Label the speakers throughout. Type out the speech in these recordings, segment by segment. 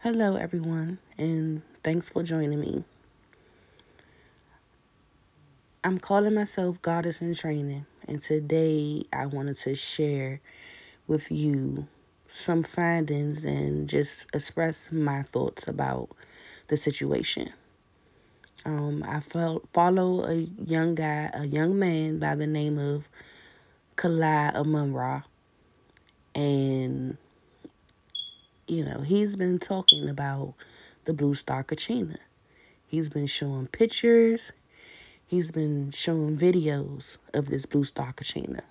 Speaker 1: Hello, everyone, and thanks for joining me. I'm calling myself Goddess in Training, and today I wanted to share with you some findings and just express my thoughts about the situation. I follow a young man by the name of Kalai Amunra, and he's been talking about the Blue Star Kachina. He's been showing pictures. He's been showing videos of this Blue Star Kachina.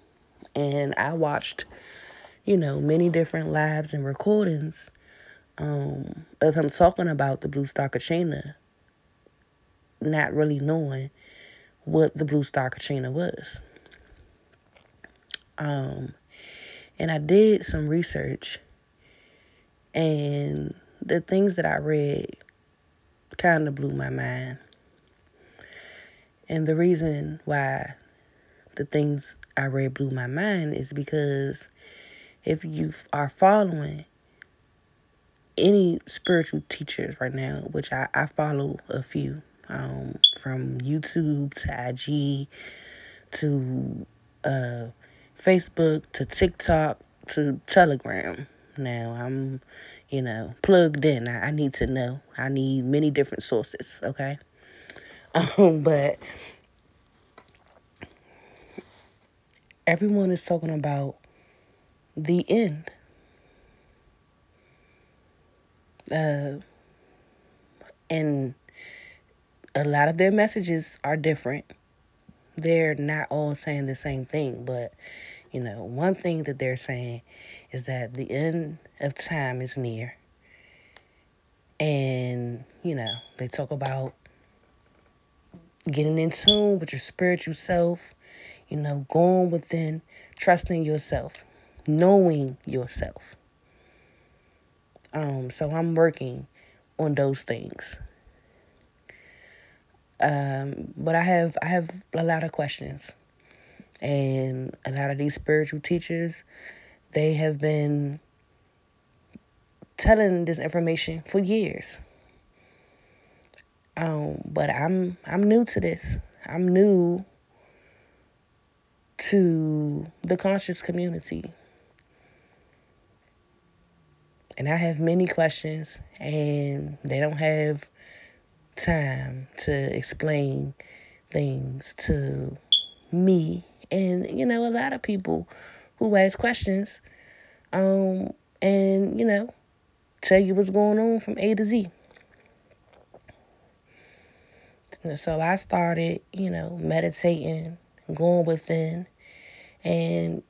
Speaker 1: And I watched, many different lives and recordings of him talking about the Blue Star Kachina, not really knowing what the Blue Star Kachina was. And I did some research, and the things that I read kind of blew my mind. And the reason why the things I read blew my mind is because if you are following any spiritual teachers right now, which I follow a few, from YouTube to IG to Facebook to TikTok to Telegram. Now I'm, plugged in. I need to know. I need many different sources, okay? But everyone is talking about the end. And a lot of their messages are different. They're not all saying the same thing, but one thing that they're saying is that the end of time is near. And, they talk about getting in tune with your spiritual self, going within, trusting yourself, knowing yourself. So I'm working on those things. But I have a lot of questions. And a lot of these spiritual teachers, they have been telling this information for years. But I'm new to this. I'm new to the conscious community. And I have many questions, and they don't have time to explain things to me. And, a lot of people who ask questions, and, tell you what's going on from A to Z. So I started, meditating, going within, and,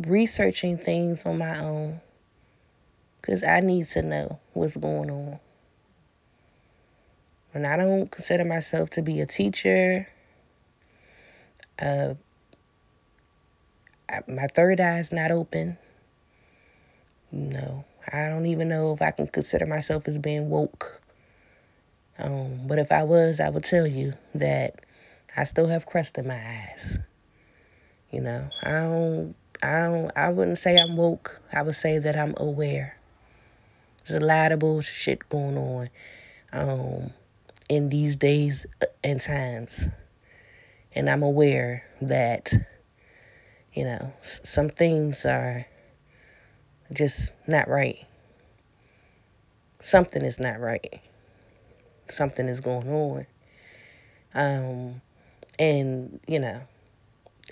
Speaker 1: researching things on my own. Because I need to know what's going on. And I don't consider myself to be a teacher. My third eye is not open. No, I don't even know if I can consider myself as being woke. But if I was, I would tell you that I still have crust in my eyes. I wouldn't say I'm woke. I would say that I'm aware. There's a lot of bullshit going on in these days and times. And I'm aware that, some things are just not right. Something is not right. Something is going on. And,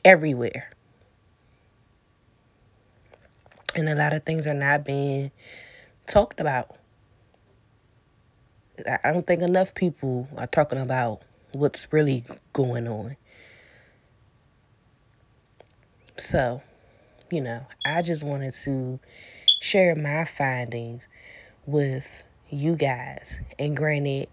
Speaker 1: everywhere. And a lot of things are not being talked about. I don't think enough people are talking about what's really going on. So, I just wanted to share my findings with you guys. And granted,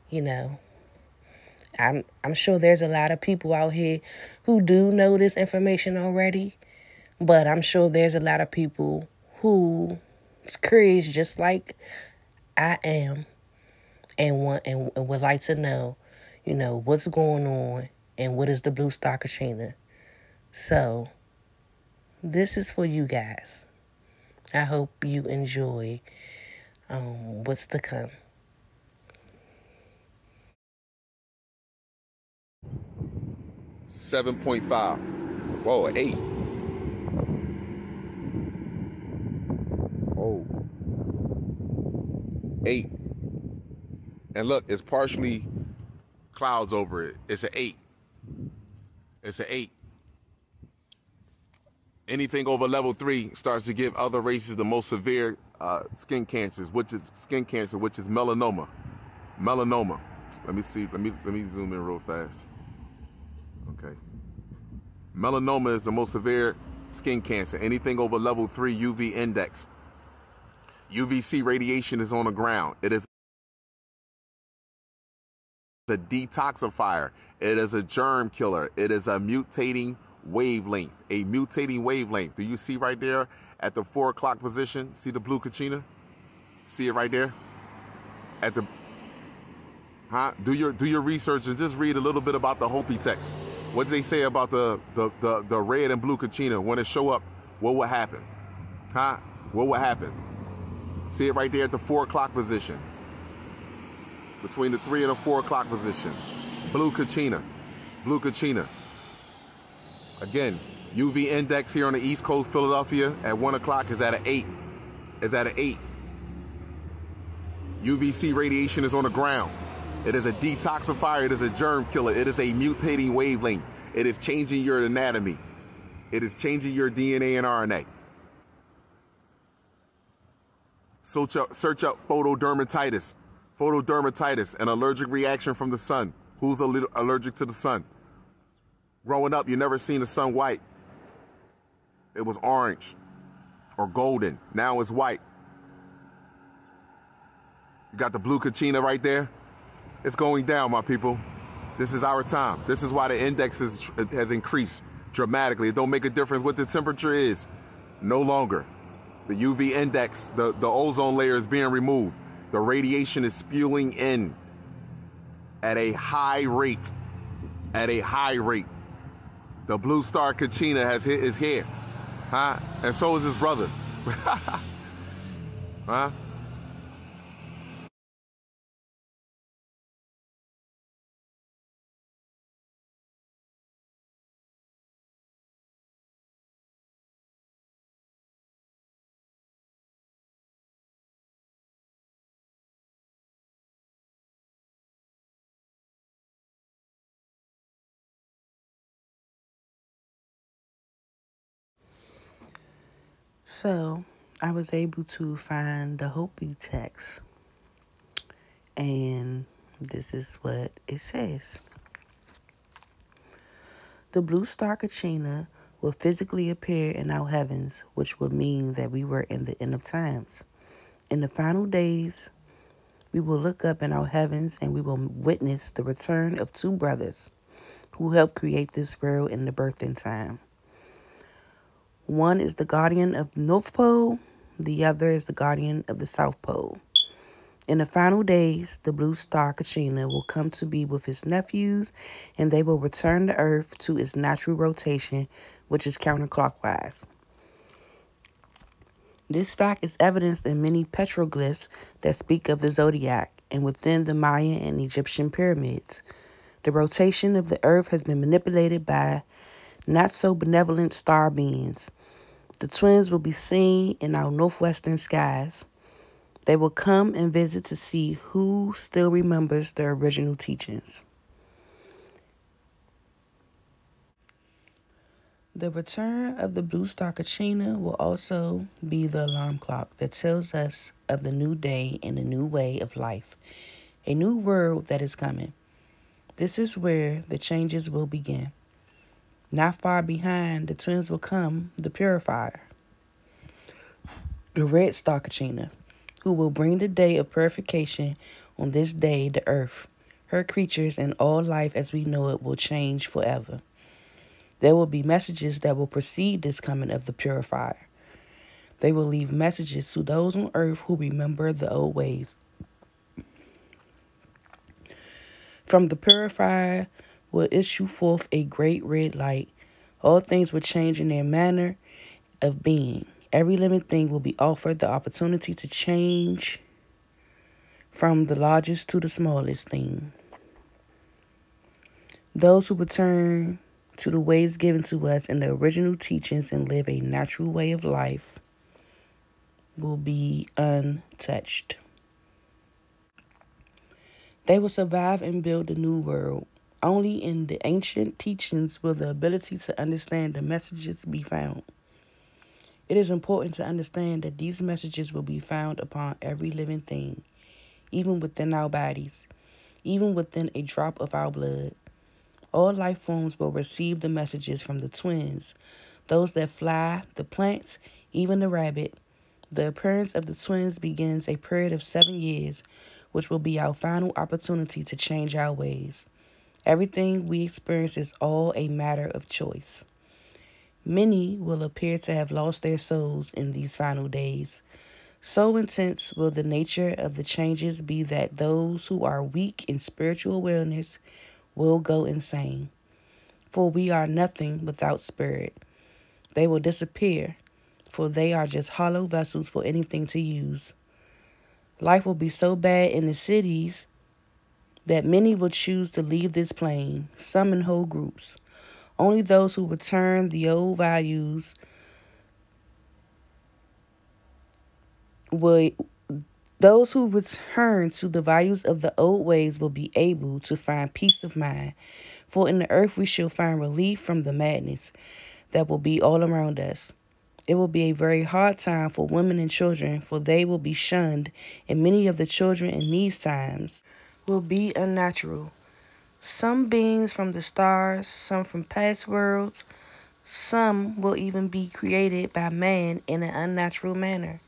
Speaker 1: I'm sure there's a lot of people out here who do know this information already, but I'm sure there's a lot of people who's curious just like I am and would like to know, what's going on and what is the Blue Star Kachina. So this is for you guys. I hope you enjoy what's to come.
Speaker 2: 7.5. Whoa, 8. Oh, 8. And look, it's partially clouds over it. It's an 8. It's an 8. Anything over level 3 starts to give other races the most severe skin cancers, which is melanoma. Melanoma. Let me see. Let me zoom in real fast. Okay. Melanoma is the most severe skin cancer. Anything over level 3 UV index. UVC radiation is on the ground. It is a detoxifier. It is a germ killer. It is a mutating wavelength. A mutating wavelength. Do you see right there at the 4 o'clock position? See the blue Kachina? See it right there? At the Do your research and just read a little bit about the Hopi text. What do they say about the red and blue Kachina? When it show up, what will happen? What will happen? See it right there at the 4 o'clock position. Between the 3 and the 4 o'clock position. Blue Kachina. Blue Kachina. Again, UV index here on the East Coast, Philadelphia, at 1 o'clock is at an 8. Is at an 8. UVC radiation is on the ground. It is a detoxifier. It is a germ killer. It is a mutating wavelength. It is changing your anatomy. It is changing your DNA and RNA. Search up photodermatitis. Photodermatitis, an allergic reaction from the sun. Who's allergic to the sun? Growing up, you never seen the sun white. It was orange or golden. Now it's white. You got the blue Kachina right there. It's going down, my people. This is our time. This is why the index has increased dramatically. It don't make a difference what the temperature is. No longer. The UV index, the ozone layer is being removed. The radiation is spewing in at a high rate. At a high rate. The blue star Kachina has hit his head. And so is his brother.
Speaker 1: So, I was able to find the Hopi text, and this is what it says. The blue star Kachina will physically appear in our heavens, which will mean that we were in the end of times. In the final days, we will look up in our heavens and we will witness the return of two brothers who helped create this world in the birthing time. One is the guardian of the North Pole, the other is the guardian of the South Pole. In the final days, the blue star Kachina will come to be with his nephews, and they will return the Earth to its natural rotation, which is counterclockwise. This fact is evidenced in many petroglyphs that speak of the zodiac, and within the Mayan and Egyptian pyramids. The rotation of the Earth has been manipulated by not-so-benevolent star beings. The twins will be seen in our northwestern skies. They will come and visit to see who still remembers the original teachings. The return of the blue star Kachina will also be the alarm clock that tells us of the new day and the new way of life, a new world that is coming. This is where the changes will begin. Not far behind, the twins will come, the purifier, the red star Kachina, who will bring the day of purification. On this day, the earth, her creatures, and all life as we know it will change forever. There will be messages that will precede this coming of the purifier. They will leave messages to those on earth who remember the old ways. From the purifier will issue forth a great red light. All things will change in their manner of being. Every living thing will be offered the opportunity to change from the largest to the smallest thing. Those who return to the ways given to us in the original teachings and live a natural way of life will be untouched. They will survive and build the new world. Only in the ancient teachings will the ability to understand the messages be found. It is important to understand that these messages will be found upon every living thing, even within our bodies, even within a drop of our blood. All life forms will receive the messages from the twins, those that fly, the plants, even the rabbit. The appearance of the twins begins a period of 7 years, which will be our final opportunity to change our ways. Everything we experience is all a matter of choice. Many will appear to have lost their souls in these final days. So intense will the nature of the changes be that those who are weak in spiritual awareness will go insane. For we are nothing without spirit. They will disappear, for they are just hollow vessels for anything to use. Life will be so bad in the cities that many will choose to leave this plane, some in whole groups. Only those who return the old values will those who return to the values of the old ways will be able to find peace of mind. For in the earth we shall find relief from the madness that will be all around us. It will be a very hard time for women and children, for they will be shunned, and many of the children in these times will be unnatural. Some beings from the stars, some from past worlds, some will even be created by man in an unnatural manner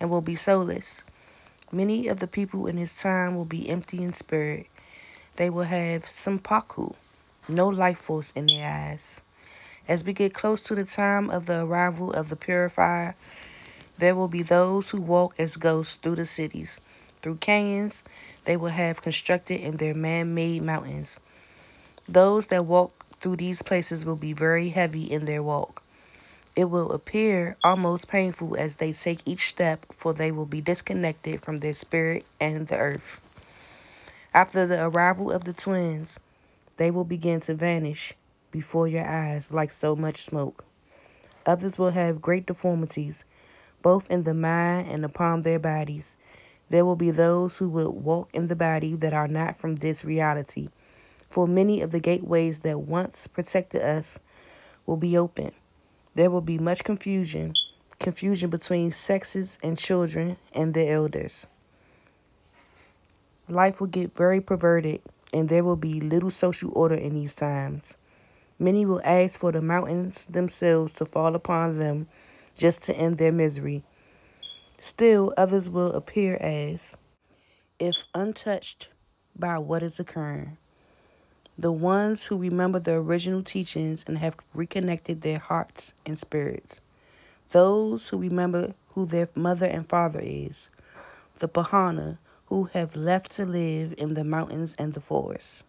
Speaker 1: and will be soulless. Many of the people in his time will be empty in spirit. They will have some paku, no life force in their eyes. As we get close to the time of the arrival of the purifier, there will be those who walk as ghosts through the cities, through canyons they will have constructed in their man-made mountains. Those that walk through these places will be very heavy in their walk. It will appear almost painful as they take each step, for they will be disconnected from their spirit and the earth. After the arrival of the twins, they will begin to vanish before your eyes like so much smoke. Others will have great deformities, both in the mind and upon their bodies. There will be those who will walk in the body that are not from this reality, for many of the gateways that once protected us will be open. There will be much confusion between sexes and children and their elders. Life will get very perverted, and there will be little social order in these times. Many will ask for the mountains themselves to fall upon them just to end their misery. Still, others will appear as if untouched by what is occurring. The ones who remember the original teachings and have reconnected their hearts and spirits. Those who remember who their mother and father is. The Pahana who have left to live in the mountains and the forests.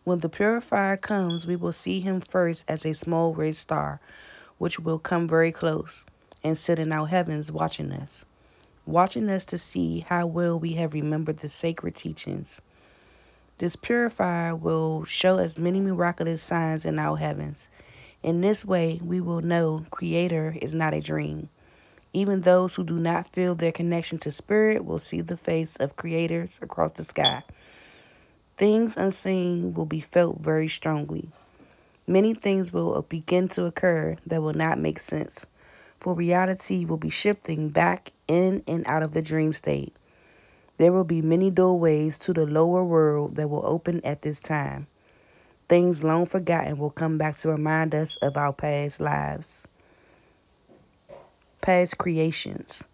Speaker 1: When the purifier comes, we will see him first as a small red star, which will come very close and sit in our heavens watching us to see how well we have remembered the sacred teachings. This purifier will show us many miraculous signs in our heavens. In this way, we will know Creator is not a dream. Even those who do not feel their connection to spirit will see the face of creators across the sky. Things unseen will be felt very strongly. Many things will begin to occur that will not make sense, for reality will be shifting back in and out of the dream state. There will be many doorways to the lower world that will open at this time. Things long forgotten will come back to remind us of our past lives, past creations.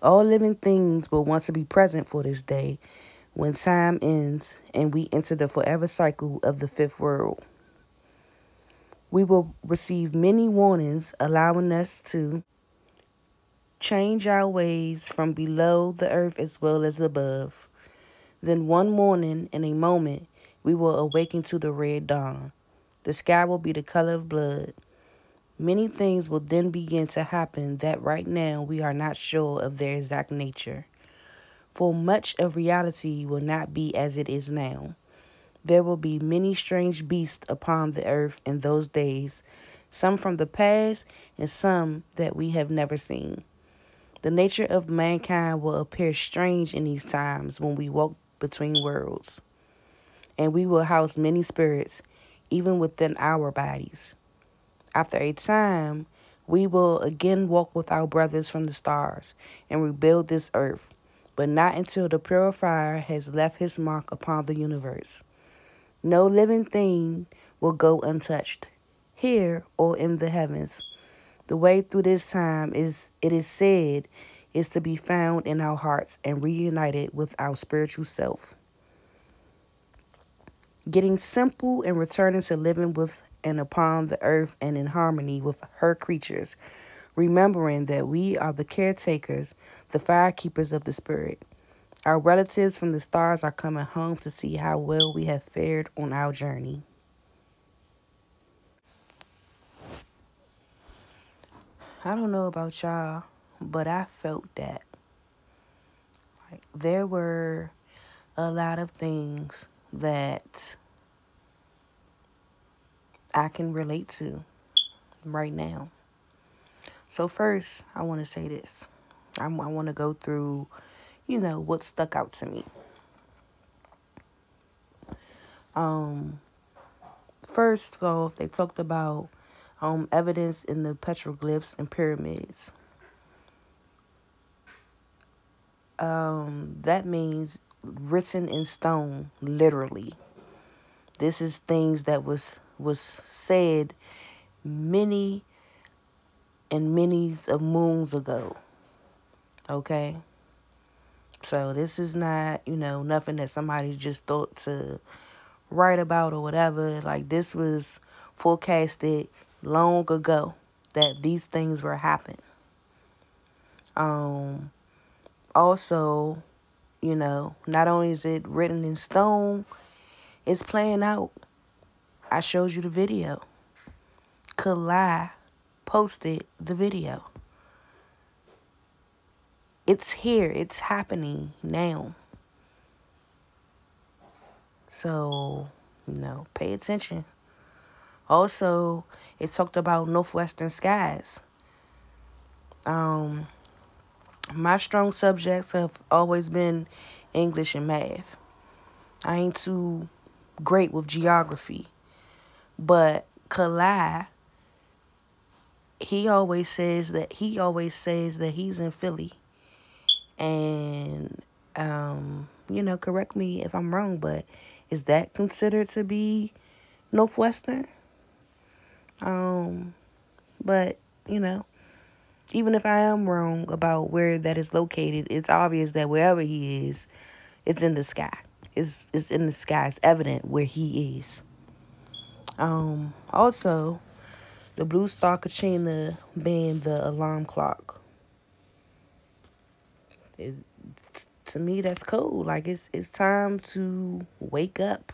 Speaker 1: All living things will want to be present for this day when time ends and we enter the forever cycle of the fifth world. We will receive many warnings allowing us to change our ways from below the earth as well as above. Then one morning, in a moment, we will awaken to the red dawn. The sky will be the color of blood. Many things will then begin to happen that right now we are not sure of their exact nature. For much of reality will not be as it is now. There will be many strange beasts upon the earth in those days, some from the past and some that we have never seen. The nature of mankind will appear strange in these times when we walk between worlds, and we will house many spirits, even within our bodies. After a time, we will again walk with our brothers from the stars and rebuild this earth, but not until the purifier has left his mark upon the universe. No living thing will go untouched, here or in the heavens. The way through this time is, it is said, is to be found in our hearts and reunited with our spiritual self. Getting simple and returning to living with and upon the earth and in harmony with her creatures, remembering that we are the caretakers, the firekeepers of the spirit. Our relatives from the stars are coming home to see how well we have fared on our journey. I don't know about y'all, but I felt that. Like, there were a lot of things that I can relate to right now. So first, I want to say this. I want to go through, what stuck out to me. First off, they talked about evidence in the petroglyphs and pyramids. That means written in stone, literally. This is things that was said many and many of moons ago. Okay? So this is not, nothing that somebody just thought to write about or whatever. Like, this was forecasted long ago that these things were happening. Also, not only is it written in stone, it's playing out. I showed you the video. Kalai posted the video. It's here. It's happening now. So, pay attention. Also, it talked about northwestern skies. My strong subjects have always been English and math. I ain't too great with geography. But Kalai, he always says that he's in Philly. And, correct me if I'm wrong, but is that considered to be Northwestern? But, even if I am wrong about where that is located, it's obvious that wherever he is, it's in the sky. It's in the sky. It's evident where he is. Also, the blue star Kachina being the alarm clock. To me, that's cool. Like, it's time to wake up.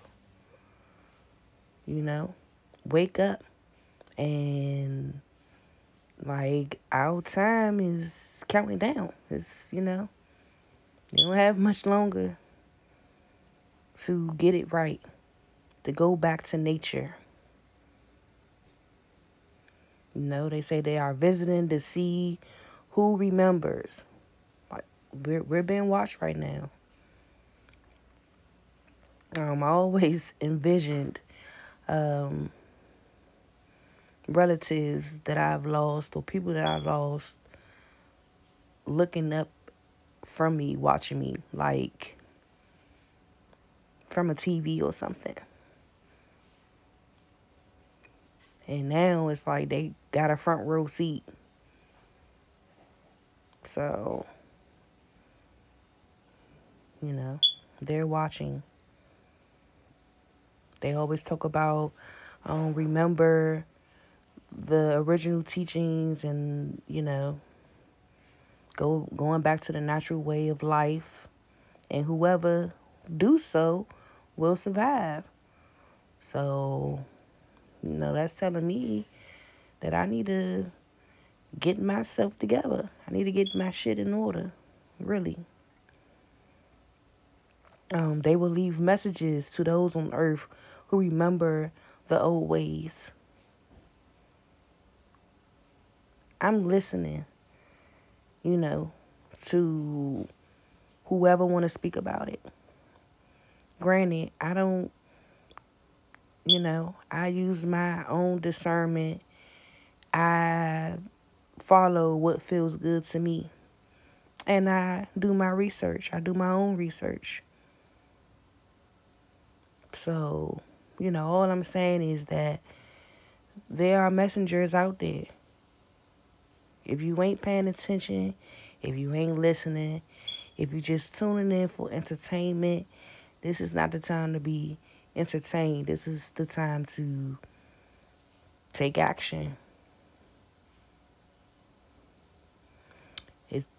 Speaker 1: Wake up. And, like, our time is counting down. It's, you don't have much longer to get it right, to go back to nature. They say they are visiting to see who remembers. Like, we're being watched right now. I always envisioned relatives that I've lost or people that I've lost looking up from me, watching me, like from a TV or something. And now it's like they got a front row seat. So, they're watching. They always talk about remember the original teachings and, going back to the natural way of life. And whoever do so will survive. So, that's telling me that I need to get myself together. I need to get my shit in order. Really. They will leave messages to those on earth who remember the old ways. I'm listening, you know, to whoever want to speak about it. Granted, I don't, I use my own discernment. I follow what feels good to me. And I do my research. I do my own research. So, all I'm saying is that there are messengers out there. If you ain't paying attention, if you ain't listening, if you just tuning in for entertainment, this is not the time to be entertained. This is the time to take action.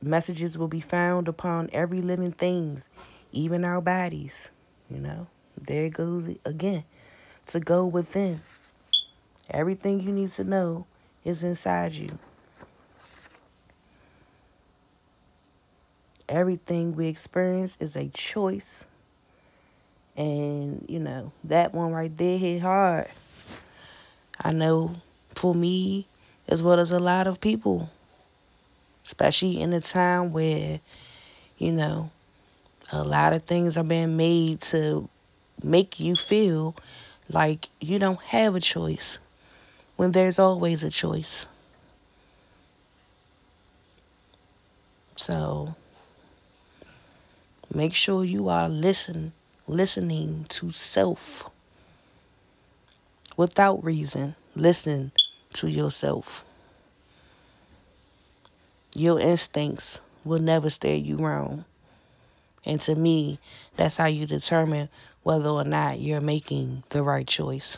Speaker 1: Messages will be found upon every living thing, even our bodies. There it goes again. To go within. Everything you need to know is inside you. Everything we experience is a choice. And, that one right there hit hard. I know for me, as well as a lot of people, especially in a time where, a lot of things are being made to make you feel like you don't have a choice when there's always a choice. So make sure you are listening to self without reason. Listen to yourself. Your instincts will never steer you wrong. And to me, that's how you determine whether or not you're making the right choice.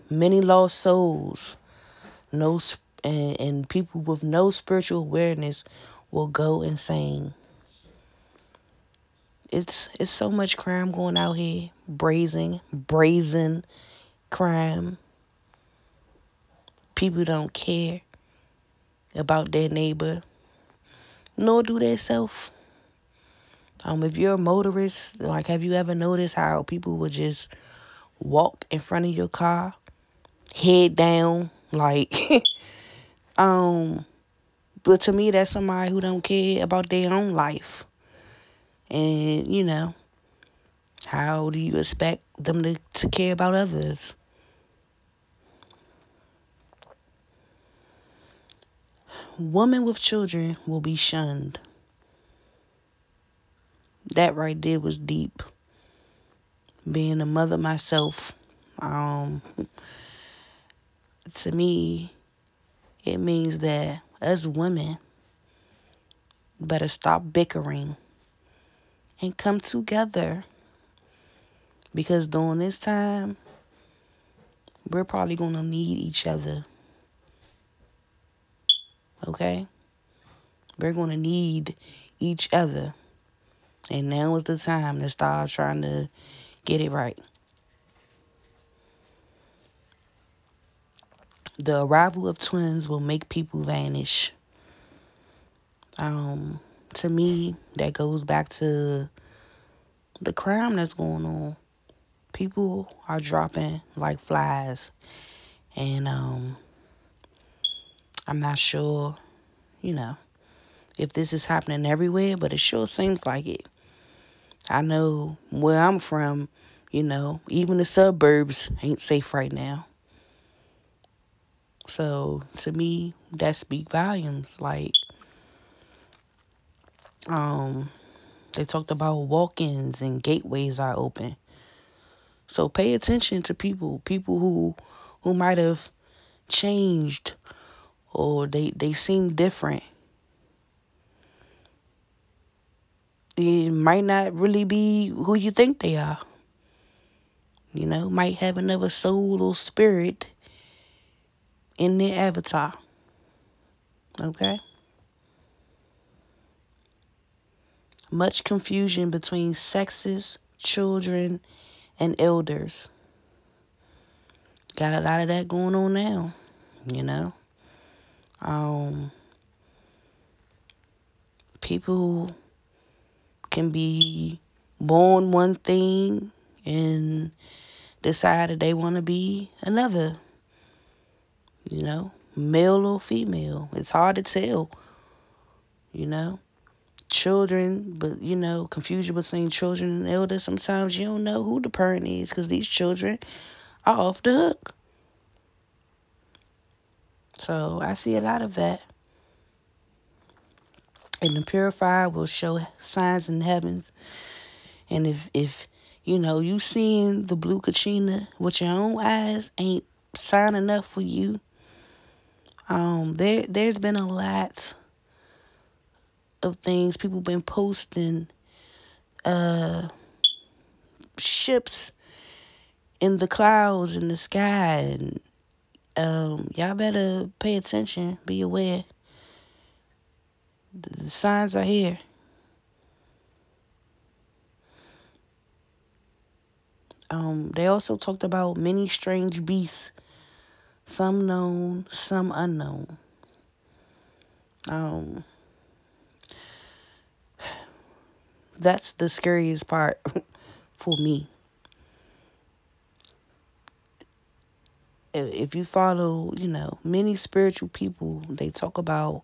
Speaker 1: Many lost souls, and people with no spiritual awareness will go insane. It's so much crime going out here, brazen crime. People don't care about their neighbor, nor do they self. If you're a motorist, like, have you ever noticed how people would just walk in front of your car, head down, like, but to me, that's somebody who don't care about their own life. And, how do you expect them to care about others? Women with children will be shunned. That right there was deep. Being a mother myself, to me, it means that us women better stop bickering and come together. Because during this time, we're probably going to need each other. Okay? We're going to need each other. And now is the time to start trying to get it right. The arrival of twins will make people vanish. To me, that goes back to the crime that's going on. People are dropping like flies. And I'm not sure, if this is happening everywhere, but it sure seems like it. I know where I'm from, even the suburbs ain't safe right now. So to me, that speaks volumes. Like, they talked about walk-ins and gateways are open. So pay attention to people who might have changed, or they seem different. It might not really be who you think they are. Might have another soul or spirit in their avatar. Okay? Much confusion between sexes, children, and elders. Got a lot of that going on now, People can be born one thing and decide that they want to be another, male or female. It's hard to tell, you know. Children, but, confusion between children and elders. Sometimes you don't know who the parent is because these children are off the hook. So I see a lot of that. And the purifier will show signs in the heavens. And if you seeing the blue Kachina with your own eyes ain't sign enough for you. There's been a lot of things people been posting, ships in the clouds in the sky, and y'all better pay attention, be aware. The signs are here. They also talked about many strange beasts, some known, some unknown. That's the scariest part for me. If you follow, many spiritual people, they talk about,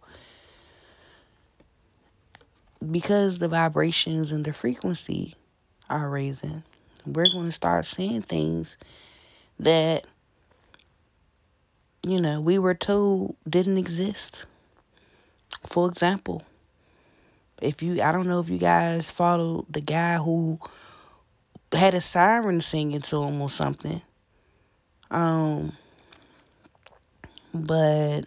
Speaker 1: because the vibrations and the frequency are raising, we're going to start seeing things that, we were told didn't exist. For example, I don't know if you guys followed the guy who had a siren singing to him or something. But,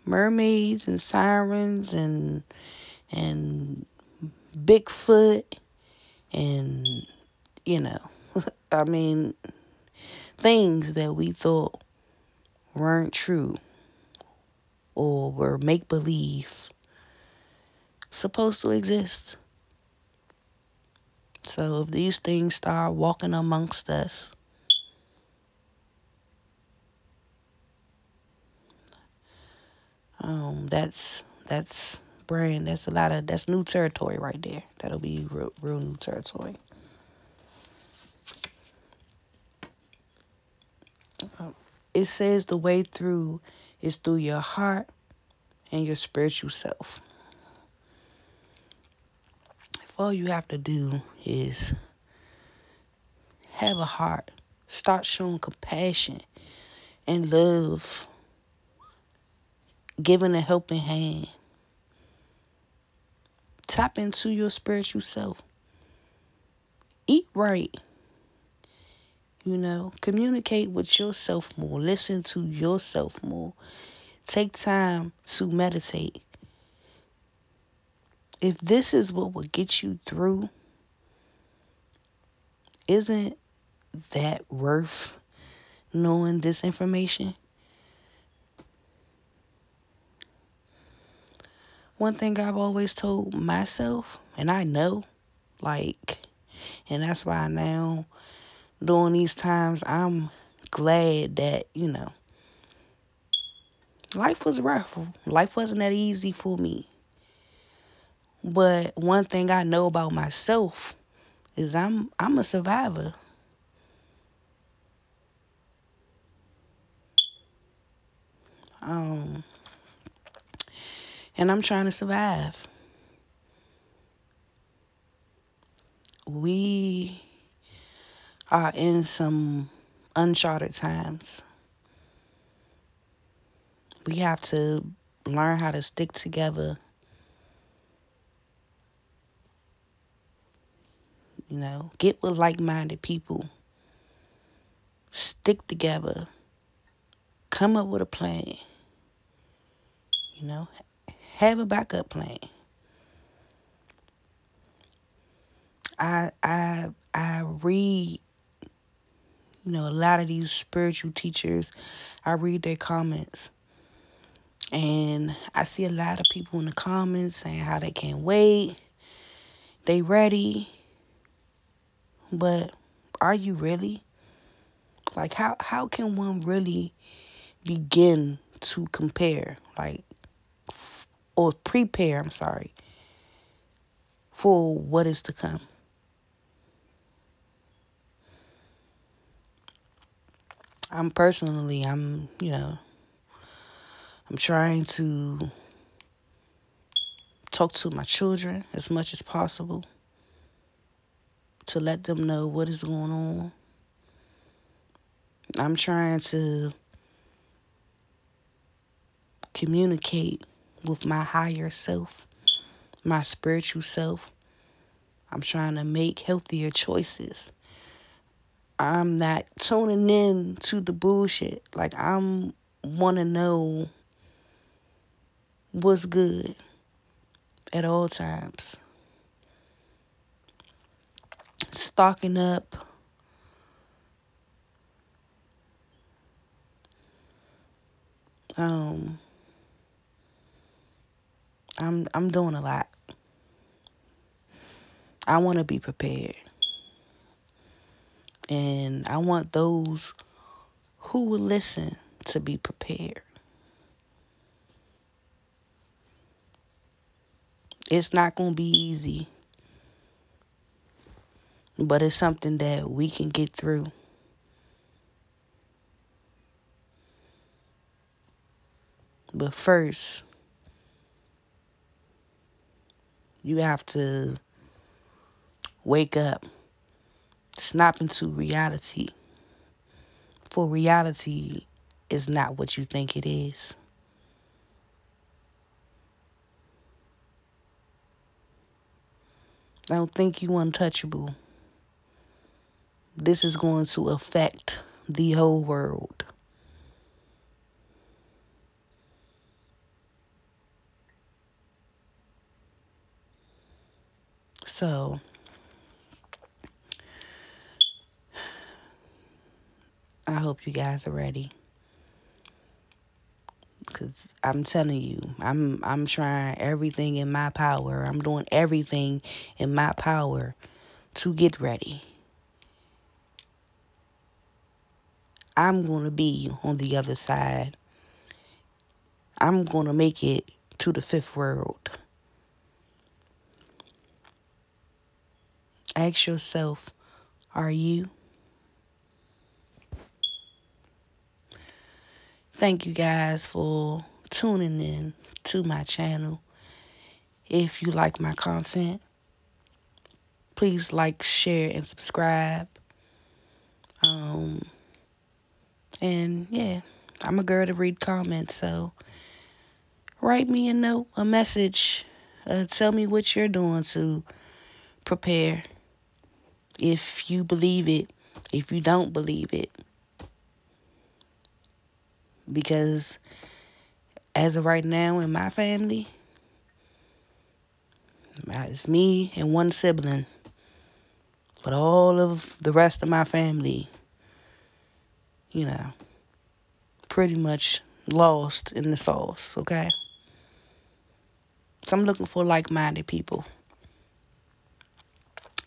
Speaker 1: mermaids and sirens and Bigfoot and, I mean, things that we thought weren't true or were make-believe supposed to exist. So if these things start walking amongst us, that's brand. That's new territory right there. That'll be real new territory. It says the way through is through your heart and your spiritual self. If all you have to do is have a heart, start showing compassion and love, giving a helping hand, tap into your spiritual self, eat right, communicate with yourself more, listen to yourself more, take time to meditate. If this is what will get you through, isn't that worth knowing this information? One thing I've always told myself, and I know, and that's why now, during these times, I'm glad that, life was rough. Life wasn't that easy for me. But one thing I know about myself is I'm a survivor. And I'm trying to survive. We are in some uncharted times. We have to learn how to stick together. Get with like-minded people. Stick together. Come up with a plan. Have a backup plan. I read, a lot of these spiritual teachers. I read their comments. And I see a lot of people in the comments saying how they can't wait. They ready. But are you really? How can one really begin to compare? or prepare, I'm sorry, for what is to come. I'm trying to talk to my children as much as possible to let them know what is going on. I'm trying to communicate with my higher self, my spiritual self. I'm trying to make healthier choices. I'm not tuning in to the bullshit. Like, I'm want to know what's good at all times. Stocking up. I'm doing a lot. I want to be prepared. And I want those who will listen to be prepared. It's not going to be easy, but it's something that we can get through. But first, you have to wake up, snap into reality. For reality is not what you think it is. I don't think you untouchable. This is going to affect the whole world. So, I hope you guys are ready. Because I'm telling you, I'm trying everything in my power. I'm doing everything in my power to get ready. I'm going to be on the other side. I'm going to make it to the fifth world. Ask yourself, are you? Thank you guys for tuning in to my channel. If you like my content, please like, share, and subscribe. And yeah, I'm a girl to read comments, so write me a note, a message. Tell me what you're doing to prepare. If you believe it, if you don't believe it. Because as of right now in my family, it's me and one sibling. But all of the rest of my family, pretty much lost in the sauce, okay? So I'm looking for like-minded people.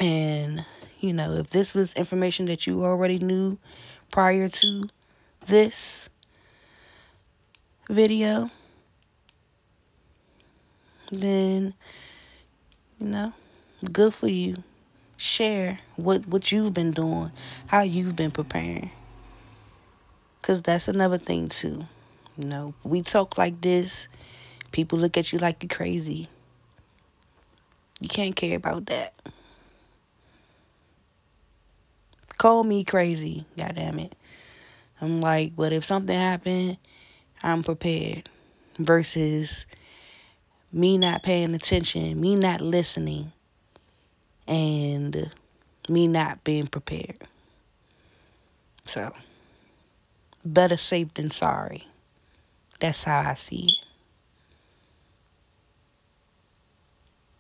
Speaker 1: And, if this was information that you already knew prior to this video, then, good for you. Share what you've been doing, how you've been preparing. Because that's another thing, too. We talk like this, people look at you like you're crazy. You can't care about that. Call me crazy, goddammit. I'm like, but if something happened, I'm prepared. Versus me not paying attention, me not listening, and me not being prepared. So, better safe than sorry. That's how I see it.